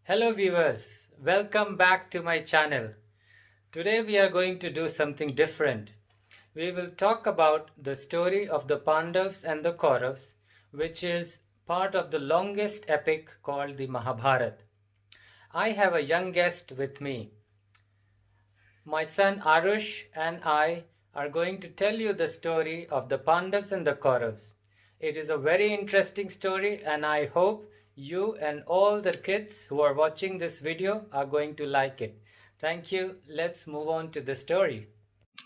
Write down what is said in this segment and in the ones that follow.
Hello viewers, welcome back to my channel. Today we are going to do something different. We will talk about the story of the Pandavas and the Kauravs, which is part of the longest epic called the Mahabharata. I have a young guest with me. My son Aarush and I are going to tell you the story of the Pandavas and the Kauravas. It is a very interesting story and I hope you and all the kids who are watching this video are going to like it. Thank you. Let's move on to the story.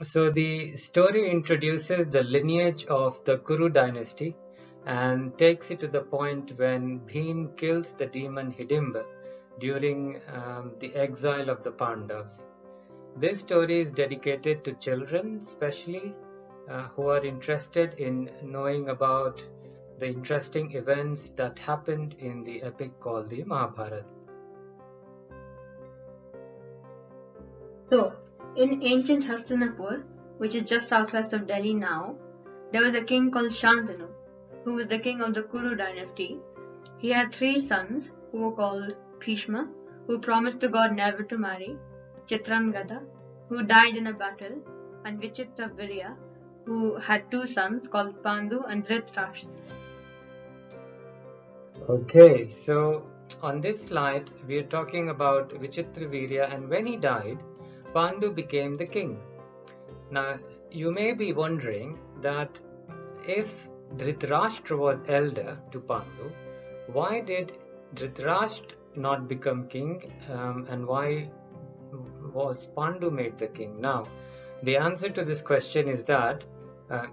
So the story introduces the lineage of the Kuru dynasty and takes it to the point when Bhim kills the demon Hidimba during the exile of the Pandavas. This story is dedicated to children, especially who are interested in knowing about the interesting events that happened in the epic called the Mahabharata. So, in ancient Hastinapur, which is just southwest of Delhi now, there was a king called Shantanu, who was the king of the Kuru dynasty. He had three sons who were called Bhishma, who promised to God never to marry, Chitrangada, who died in a battle, and Vichitravirya, who had two sons called Pandu and Dhritarashtra. Okay, so on this slide we are talking about Vichitravirya, and when he died, Pandu became the king. Now you may be wondering that if Dhritarashtra was elder to Pandu, why did Dhritarashtra not become king and why was Pandu made the king? Now the answer to this question is that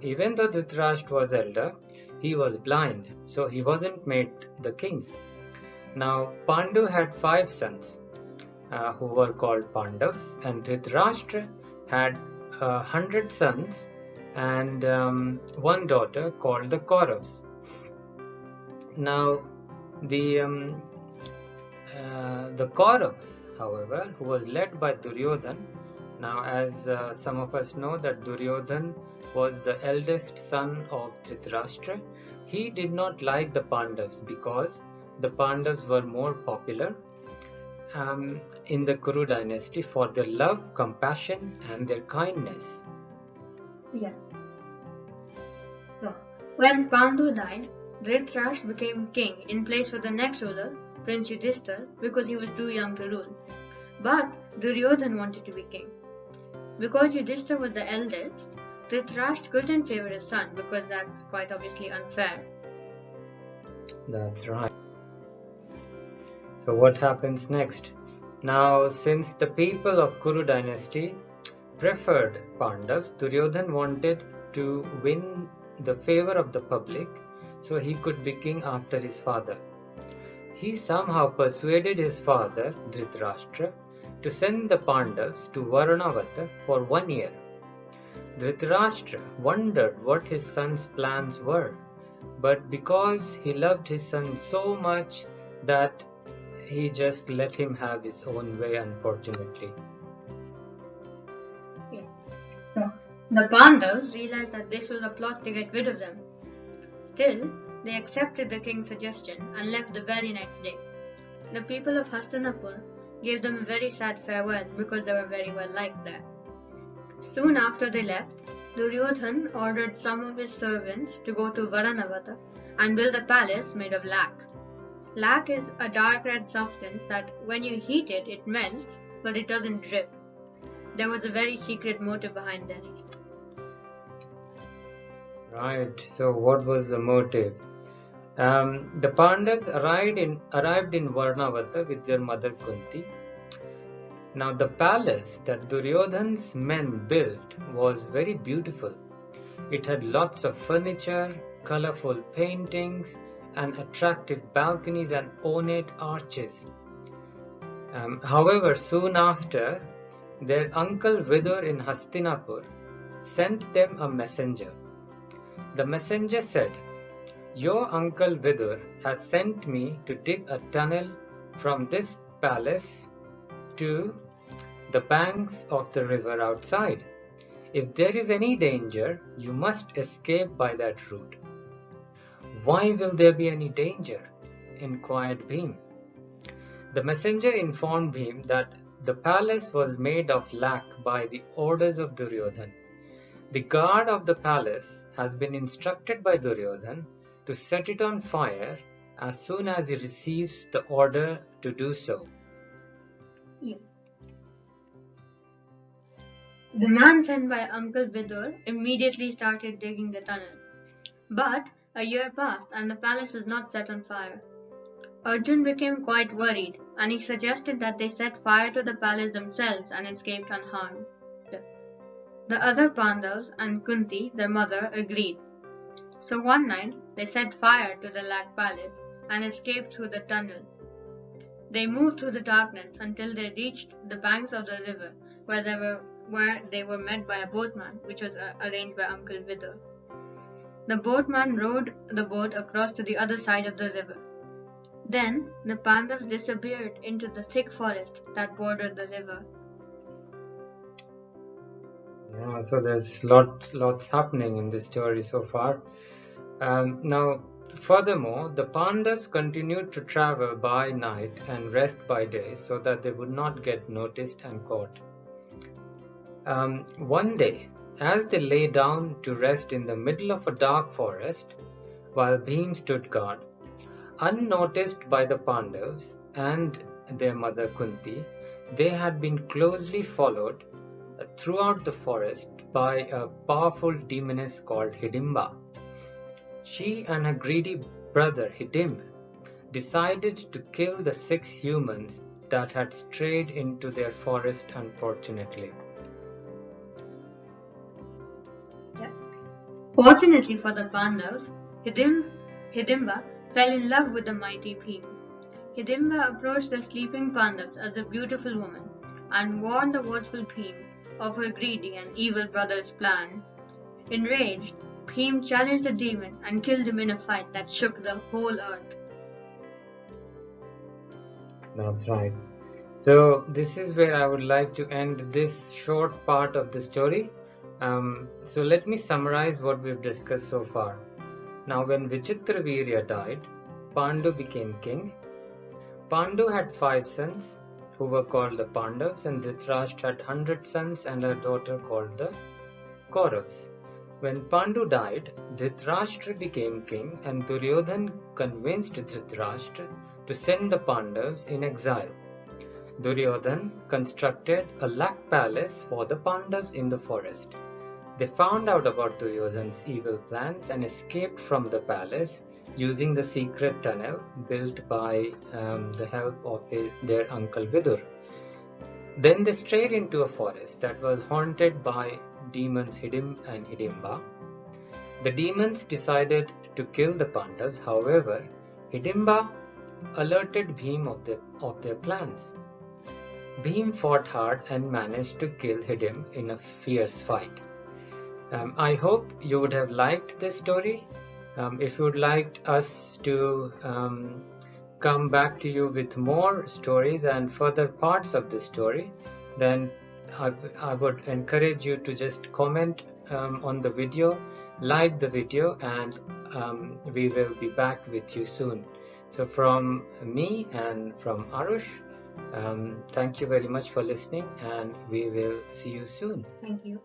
even though Dhritarashtra was elder, he was blind, so he wasn't made the king. Now Pandu had 5 sons who were called Pandavas, and Dhritarashtra had 100 sons and one daughter called the Kauravas. Now the Kauravas, however, who was led by Duryodhan. Now, as some of us know that Duryodhan was the eldest son of Dhritarashtra, he did not like the Pandavas because the Pandavas were more popular in the Kuru dynasty for their love, compassion, and their kindness. Yeah. So, when Pandu died, Dhritarashtra became king in place for the next ruler, Prince Yudhishthir, because he was too young to rule. But Duryodhan wanted to be king. Because Yudhishthir was the eldest, Dhritarashtra couldn't favor his son because that's quite obviously unfair. That's right. So what happens next? Now, since the people of Kuru dynasty preferred Pandavas, Duryodhan wanted to win the favor of the public so he could be king after his father. He somehow persuaded his father, Dhritarashtra, to send the Pandavas to Varanavata for 1 year. Dhritarashtra wondered what his son's plans were, but because he loved his son so much that he just let him have his own way, unfortunately. So, the Pandavas realized that this was a plot to get rid of them. Still, they accepted the king's suggestion and left the very next day. The people of Hastinapur gave them a very sad farewell because they were very well liked there. Soon after they left, Duryodhan ordered some of his servants to go to Varanavata and build a palace made of lac. Lac is a dark red substance that when you heat it, it melts, but it doesn't drip. There was a very secret motive behind this. Right, so what was the motive? The Pandavas arrived in Varnavata with their mother Kunti. Now the palace that Duryodhan's men built was very beautiful. It had lots of furniture, colorful paintings, and attractive balconies and ornate arches. However, soon after, their uncle Vidur in Hastinapur sent them a messenger. The messenger said, "Your uncle Vidur has sent me to dig a tunnel from this palace to the banks of the river outside. If there is any danger, you must escape by that route." "Why will there be any danger?" inquired Bhim. The messenger informed him that the palace was made of lac by the orders of Duryodhan. The guard of the palace has been instructed by Duryodhan to set it on fire as soon as he receives the order to do so. Yeah. The man sent by Uncle Vidur immediately started digging the tunnel. But a year passed and the palace was not set on fire. Arjun became quite worried, and he suggested that they set fire to the palace themselves and escaped unharmed. The other Pandavas and Kunti, their mother, agreed. So one night they set fire to the Lac Palace and escaped through the tunnel. They moved through the darkness until they reached the banks of the river, where they were met by a boatman, which was arranged by Uncle Vidur. The boatman rowed the boat across to the other side of the river. Then the Pandavas disappeared into the thick forest that bordered the river. Yeah, so there's lots happening in this story so far. Now, furthermore, the Pandavas continued to travel by night and rest by day so that they would not get noticed and caught. One day, as they lay down to rest in the middle of a dark forest, while Bhim stood guard, unnoticed by the Pandavas and their mother Kunti, they had been closely followed throughout the forest by a powerful demoness called Hidimba. She and her greedy brother Hitimba decided to kill the 6 humans that had strayed into their forest unfortunately. Fortunately for the Pandavas, Hidimba fell in love with the mighty Bhim. Hitimba approached the sleeping Pandavas as a beautiful woman and warned the watchful Bhim of her greedy and evil brother's plan. Enraged, Bhim challenged the demon and killed him in a fight that shook the whole earth. That's right. So this is where I would like to end this short part of the story. So let me summarize what we've discussed so far. Now when Vichitravirya died, Pandu became king. Pandu had 5 sons who were called the Pandavas, and Dhritarashtra had 100 sons and a daughter called the Kauravas. When Pandu died, Dhritarashtra became king and Duryodhan convinced Dhritarashtra to send the Pandavas in exile. Duryodhan constructed a lac palace for the Pandavas in the forest. They found out about Duryodhan's evil plans and escaped from the palace using the secret tunnel built by the help of their uncle Vidur. Then they strayed into a forest that was haunted by demons Hidim and Hidimba. The demons decided to kill the Pandavas. However, Hidimba alerted Bhim of their plans. Bhim fought hard and managed to kill Hidim in a fierce fight. I hope you would have liked this story. If you would like us to come back to you with more stories and further parts of this story, then I would encourage you to just comment on the video, like the video, and we will be back with you soon. So from me and from Aarush, thank you very much for listening, and we will see you soon. Thank you.